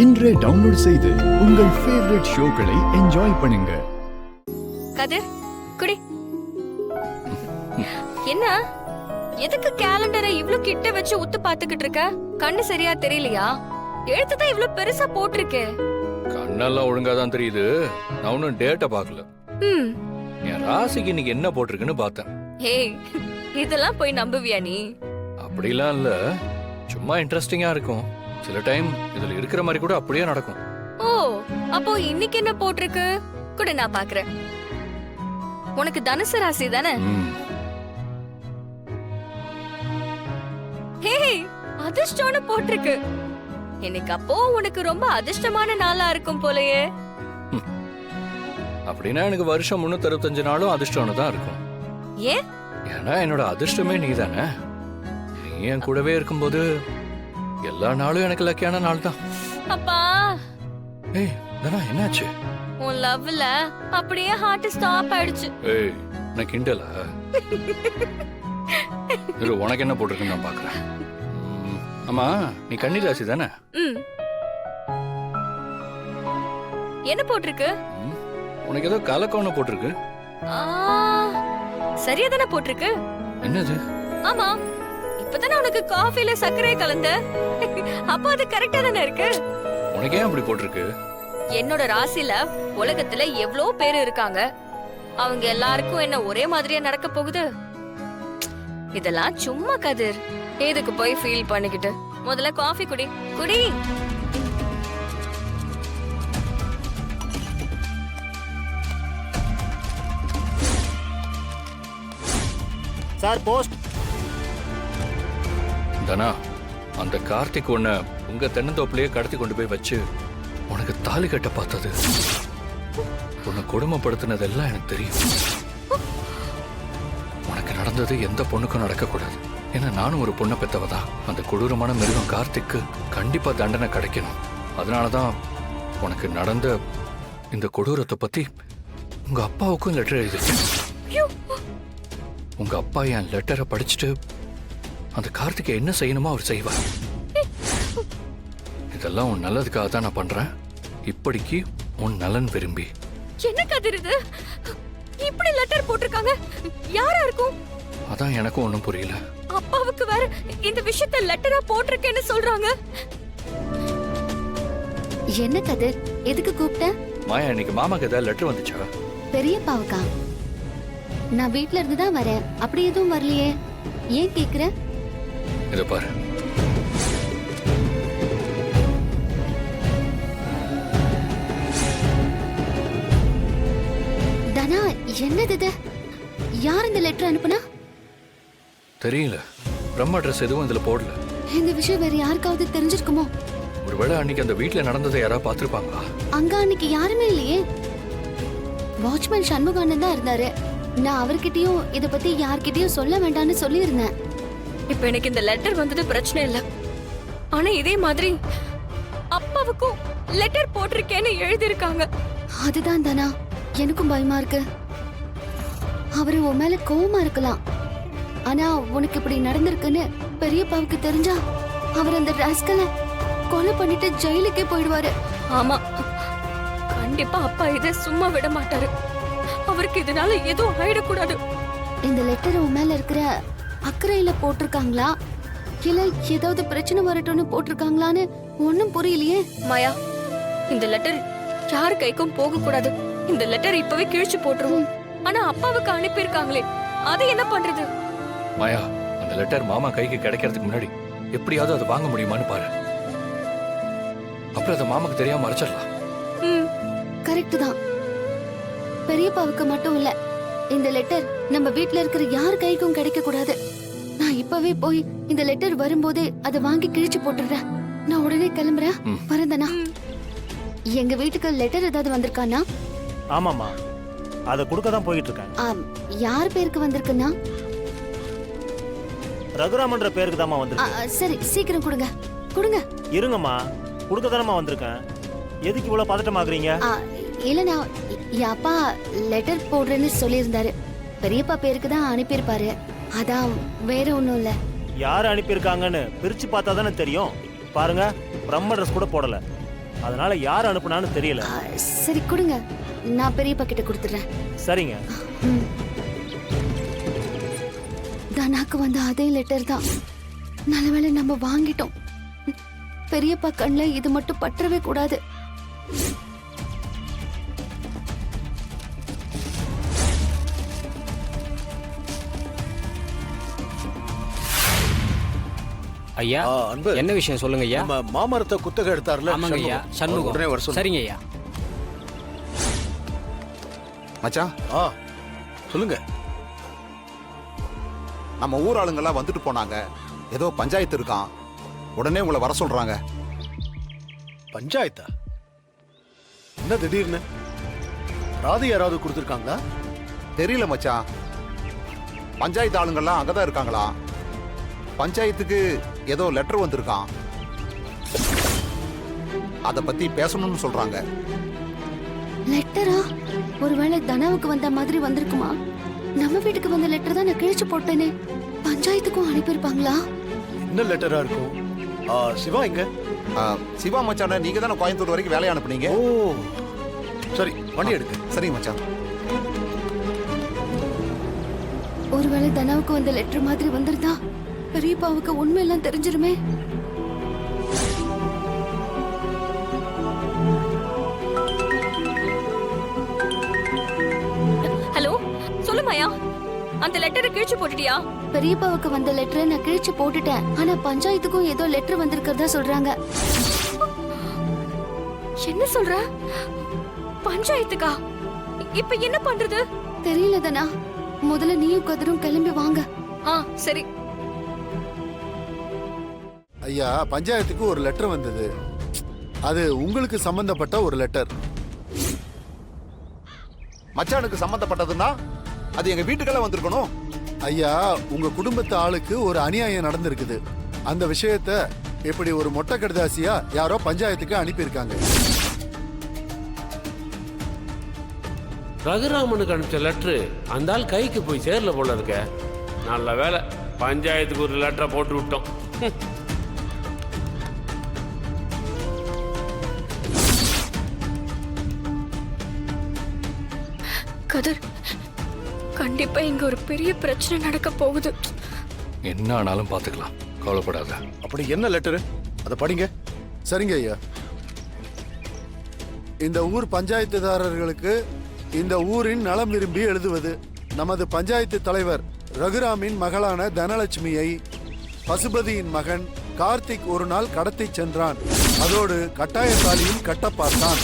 இன்றே டவுன்லோட் செய்து உங்கள் ஃபேவரட் ஷோக்களை என்ஜாய் பண்ணுங்க. கதிர் குடி. என்ன எதுக்கு கேலண்டரை இவ்ளோ கிட்ட வச்சு உத்து பாத்துக்கிட்டு இருக்க? கண்ணு சரியா தெரியலையா? எழுத்து தான் இவ்ளோ பெருசா போட்டிருக்கு. கண்ணெல்லாம் ஒழுங்கா தான் தெரியுது. நான் ஒன்னும் டேட்டை பார்க்கல. என் ராசிக்கு இன்னைக்கு என்ன போட்டிருக்குன்னு பார்த்தேன். ஏய், இதெல்லாம் போய் நம்புவியா நீ? அப்படிலாம் இல்ல, சும்மா இன்ட்ரெஸ்டிங்கா இருக்கும். சில டைம் இதுல இருக்கிற மாதிரி கூட அப்படியே நடக்கும். ஓ, அப்போ இன்னைக்கு என்ன போட்டிருக்கு? கூட நான் பாக்குறேன். உனக்கு தனுசு ராசி தானே? ஹே, அதிர்ஷ்டம்னு போட்டிருக்கு. இன்னைக்கு அப்போ உனக்கு ரொம்ப அதிர்ஷ்டமான நாளா இருக்கும் போலயே. அப்படின்னா எனக்கு வருஷம் 365 நாளும் அதிர்ஷ்டம்னு தான் இருக்கும். ஏன்? ஏன்னா என்னோட அதிர்ஷ்டமே நீ தானே. நீ என் கூடவே இருக்கும்போது எல்லா நாளும் எனக்கு லக்கியான நாள் தான். அப்பா, ஏய் தனா, என்னாச்சு? உன் லவ்ல அப்படியே ஹார்ட் ஸ்டாப் ஆயிடுச்சு. ஏய், நான் கிண்டலா? இரு, உனக்கு என்ன போட்டிருக்குன்னு நான் பாக்குறேன். ஆமா, நீ கன்னி ராசி தானே? என்ன போட்டிருக்கு? உனக்கு ஏதோ கலக்கம்னு போட்டிருக்கு. சரியா தானே போட்டிருக்கு. என்னது? ஆமா, இப்பதானே உனக்கு காஃபில சர்க்கரை கலந்த. அப்போ அது கரெக்டா தானே இருக்கு. உனக்கு ஏன் அப்படி போட்டிருக்கு? என்னோட ராசில உலகத்துல எவ்வளவு பேர் இருக்காங்க. அவங்க எல்லாருக்கும் என்ன ஒரே மாதிரியா நடக்க போகுது? இதெல்லாம் சும்மா கதிர். எதுக்கு போய் ஃபீல் பண்ணிக்கிட்டு? முதல்ல காஃபி குடி குடி. Sir, post. தனா, அந்த கார்த்திக் உன்னை உங்க தென்னந்தோப்பிலேயே கடத்தி கொண்டு போய் வச்சு உனக்கு தாலி கட்ட பார்த்தது, உன்னை கொடுமைப்படுத்தினதெல்லாம் எனக்கு தெரியும். உனக்கு நடந்தது எந்த பொண்ணுக்கும் நடக்கக்கூடாது. ஏன்னா நானும் ஒரு பொண்ணை பெத்தவதான். அந்த கொடூரமான மிருகம் கார்த்திக்கு கண்டிப்பா தண்டனை கிடைக்கணும். அதனாலதான் உனக்கு நடந்த இந்த கொடூரத்தை பத்தி உங்க அப்பாவுக்கும் லெட்டர் எழுதிருக்கேன். உங்க அப்பா என் லெட்டரை படிச்சுட்டு அந்த கார்த்திகை என்ன செய்யணுமோ அவர் செய்வார். இதெல்லாம் உன் நல்லதுக்காக தான் நான் பண்றேன். இப்படிக்கு உன் நலன் விரும்பி. என்ன கதிர் இது? இப்படி லெட்டர் போட்டிருக்காங்க. யாரா இருக்கும்? அதான் எனக்கும் ஒண்ணும் புரியல. அப்பாவுக்கு வேற இந்த விஷயத்தை லெட்டரா போட்டிருக்கேன்னு சொல்றாங்க. என்ன கதிர், எதுக்கு கூப்பிட்ட? மாயா, இன்னைக்கு மாமாக்கு ஏதாவது லெட்டர் வந்துச்சா? பெரியப்பாவுக்கா? நான் வீட்ல இருந்து தான் வரேன். அப்படி எதுவும் வரலையே. ஏன் கேக்குற? இத பாரு. தனா, என்னது இது? யார் இந்த லெட்டர் அனுப்புனா? தெரியல. பிரம்ம அட்ரஸ் எதுவும் இதுல போடல. இந்த விஷயம் வேற யாருக்காவது தெரிஞ்சிருக்குமோ? ஒருவேளை அன்னைக்கு அந்த வீட்ல நடந்ததை யாராவது பாத்துருப்பாங்களா? அங்க அன்னைக்கு யாருமே இல்லையே. வாட்ச்மேன் சண்முகானந்த் தான் இருந்தாரு. நான் அவர்கிட்டயும் இத பத்தி யார்கிட்டயும் சொல்ல வேண்டாம்னு சொல்லி இருந்தேன். இப்ப எனக்கு இந்த லெட்டர் வந்தது பிரச்சனை இல்ல. ஆனா இதே மாதிரி அப்பாவுக்கும் லெட்டர் போட்டிருக்கேன்னு எழுதிருக்காங்க. அதுதான் தானா, எனக்கும் பயமா இருக்கு. அவரு உன் மேல கோவமா இருக்கலாம். ஆனா உனக்கு இப்படி நடந்திருக்குன்னு பெரியப்பாவுக்கு தெரிஞ்சா அவர் அந்த ராஸ்கலை கொலை பண்ணிட்டு ஜெயிலுக்கே போயிடுவாரு. ஆமா, கண்டிப்பா அப்பா இதை சும்மா விட மாட்டாரு. அவருக்கு இதனால எதுவும் ஆயிடக்கூடாது. இந்த லெட்டர் உன் மேல இருக்கிற அக்கறையில போட்டிருக்காங்களா, இல்ல ஏதாவது பிரச்சனை வரட்டும்னு போட்டிருக்காங்களான்னு ஒன்னும் புரியலையே. மாயா, இந்த லெட்டர் யார் கைக்கும் போக கூடாது. இந்த லெட்டர் இப்பவே கிழிச்சு போட்டுருவோம். ஆனா அப்பாவுக்கு அனுப்பியிருக்காங்களே, அதை என்ன பண்றது? மாயா, அந்த லெட்டர் மாமா கைக்கு கிடைக்கிறதுக்கு முன்னாடி எப்படியாவது அதை வாங்க முடியுமான்னு பாரு. அப்புறம் அதை மாமாக்கு தெரியாம மறைச்சிடலாம். கரெக்ட் தான். பெரியப்பாவுக்கு மட்டும் இல்ல, இந்த லெட்டர் நம்ம வீட்ல இருக்கிற யார் கைக்கும் கிடைக்க கூடாது. நான் இப்பவே போய் இந்த லெட்டர் வரும்போதே அதை வாங்கி கிழிச்சு போட்டுறேன். நான் உடனே கிளம்புறேன். வரந்தனா, எங்க வீட்டுக்கு லெட்டர் ஏதாவது வந்திருக்கானா? ஆமாமா, அதை கொடுக்க தான் போயிட்டு இருக்கேன். யார் பேருக்கு வந்திருக்குன்னா? ரகுராமன்ற பேருக்கு தாமா வந்திருக்கு. சரி, சீக்கிரம் கொடுங்க கொடுங்க. இருங்கம்மா, கொடுக்க தானமா வந்திருக்கேன். எதுக்கு இவ்வளவு பதட்டமாகறீங்க? இல்லனா, என் அப்பா லெட்டர் போடுறேன்னு சொல்லியிருந்தாரு. பெரியப்பா பேருக்கு தான் அனுப்பியிருப்பாரு. அதான், வேற ஒண்ணும் இல்ல. யாரு அனுப்பியிருக்காங்கன்னு பிரிச்சு பார்த்தா தானே தெரியும். பாருங்க, பிரம்ம ட்ரெஸ் கூட போடல. அதனால யார் அனுப்புனான்னு தெரியல. சரி கொடுங்க, நான் பெரியப்பா கிட்ட கொடுத்துறேன். சரிங்க. ம். தனாக்கு வந்த அதே லெட்டர் தான். நல்லவேளை நம்ம வாங்கிட்டோம். பெரியப்பா கண்ணுல இது மட்டும் பற்றவே கூடாது. ஐயா அன்பு, என்ன விஷயம் சொல்லுங்க ஐயா. நம்ம மாமரத்தை குத்தகை எடுத்தார்ல ஆமாங்க ஐயா, சண்முகம். உடனே வர சொல்லு. சரிங்க ஐயா. மச்சான், சொல்லுங்க. நம்ம ஊர் ஆளுங்கெல்லாம் வந்துட்டு போனாங்க. ஏதோ பஞ்சாயத்து இருக்கான், உடனே உங்களை வர சொல்றாங்க. பஞ்சாயத்தா? என்ன திடீர்னு? ராதி யாராவது கொடுத்துருக்காங்களா? தெரியல மச்சான். பஞ்சாயத்து ஆளுங்கெல்லாம் அங்கதான் இருக்காங்களா? பஞ்சாயத்துக்கு ஏதோ லெட்டர் வந்திருக்கான், அத பத்தி பேசணும்னு சொல்றாங்க. லெட்டரா? ஒருவேளை தனாவுக்கு வந்த மாதிரி வந்திருக்குமா? நம்ம வீட்டுக்கு வந்த லெட்டர் தான் நான் கிழிச்சு போட்டேனே. பஞ்சாயத்துக்கும் அனுப்பியிருப்பாங்களா? என்ன லெட்டரா இருக்கும்? சிவா எங்க? சிவா மச்சான நீங்க தானே கோயம்புத்தூர் வரைக்கும் வேலையை அனுப்புனீங்க. ஓ சரி, வண்டி எடுக்கு. சரிங்க மச்சான். ஒருவேளை தனாவுக்கு வந்த லெட்டர் மாதிரி வந்திருந்தா பெரியப்பாவுக்கு உண்மையெல்லாம் தெரிஞ்சிருமே. ஹலோ, சொல்லு மாயா. அந்த லெட்டரை கிழிச்சு போட்டுட்டியா? பெரியப்பாவுக்கு வந்த லெட்டரை நான் கிழிச்சு போட்டுட்டேன். ஆனா பஞ்சாயத்துக்கும் ஏதோ லெட்டர் வந்திருக்கிறதா சொல்றாங்க. என்ன சொல்ற? பஞ்சாயத்துக்கா? இப்ப என்ன பண்றது? தெரியல தனா. முதல்ல நீயும் கதிரும் கிளம்பி வாங்க. சரி. ஐயா, பஞ்சாயத்துக்கு ஒரு லெட்டர் வந்தது. அது உங்களுக்கு சம்பந்தப்பட்ட ஒரு லெட்டர். மச்சானுக்கு சம்பந்தப்பட்டதுன்னா அது எங்க வீட்டுக்கெல்லாம் வந்திருக்கணும். ஐயா, உங்க குடும்பத்து ஆளுக்கு ஒரு அநியாயம் நடந்திருக்குது. அந்த விஷயத்த இப்படி ஒரு மொட்டை கடிதாசியா யாரோ பஞ்சாயத்துக்கு அனுப்பியிருக்காங்க. ரகுராமனுக்கு அனுப்பிச்ச லெட்ரு அந்த ஆள் கைக்கு போய் சேரல போல இருக்க. நல்ல வேலை பஞ்சாயத்துக்கு ஒரு லெட்டரை போட்டு விட்டோம். கதிர், கண்டிப்பா இங்க ஒரு பெரிய பிரச்சனை நடக்க போகுது. என்ன ஆனாலும் பாத்துக்கலாம், கவலைப்படாத. அப்படி என்ன லெட்டரு? அதை படிங்க. சரிங்க ஐயா. இந்த ஊர் பஞ்சாயத்துதாரர்களுக்கு இந்த ஊரின் நலம் விரும்பி எழுதுவது. நமது பஞ்சாயத்து தலைவர் ரகுராமின் மகளான தனலட்சுமியை பசுபதியின் மகன் கார்த்திக் ஒரு நாள் கடத்திச் சென்றான். அதோடு கட்டாய தாலியும் கட்ட பார்த்தான்.